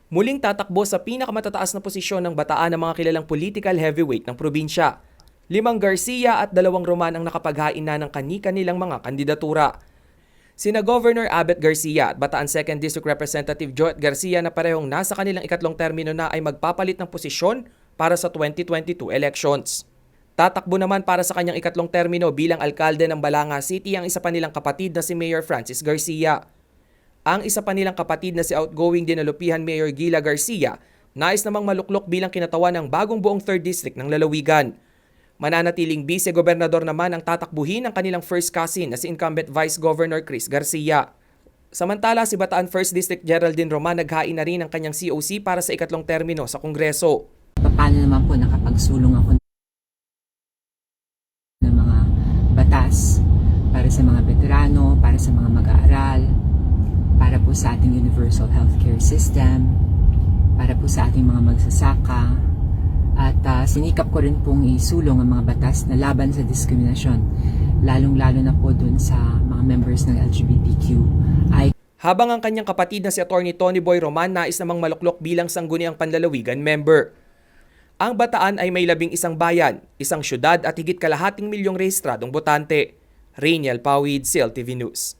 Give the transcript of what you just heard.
Muling tatakbo sa pinakamatataas na posisyon ng bataan ng mga kilalang political heavyweight ng probinsya. 5 Garcia at 2 Roman ang nakapaghain na ng kani-kanilang mga kandidatura. Sina Governor Abet Garcia at Bataan 2nd District Representative Joet Garcia na parehong nasa kanilang ikatlong termino na ay magpapalit ng posisyon para sa 2022 elections. Tatakbo naman para sa kanyang ikatlong termino bilang alkalde ng Balanga City ang isa pa nilang kapatid na si Mayor Francis Garcia. Ang isa pa nilang kapatid na si outgoing Dinalupihan Mayor Gila Garcia nais namang maluklok bilang kinatawan ng bagong buong 3rd District ng Lalawigan. Mananatiling vice-gobernador naman ang tatakbuhin ng kanilang first cousin na si incumbent Vice Governor Chris Garcia. Samantala, si Bataan 1st District Geraldine Roman naghain na rin ang kanyang COC para sa ikatlong termino sa Kongreso. Paano naman po nakapagsulong ako ng mga batas para sa mga veterano, para sa mga mag-aaral, para po sa ating universal healthcare system, para po sa ating mga magsasaka, at sinikap ko rin pong isulong ang mga batas na laban sa diskriminasyon, lalong-lalo na po dun sa mga members ng LGBTQI. Habang ang kanyang kapatid na si Atty. Tony Boy Roman nais namang maluklok bilang sangguniang panlalawigan member. Ang Bataan ay may 11 bayan, 1 syudad at higit kalahating milyong rehistradong botante. Rainiel Pawid, CLTV News.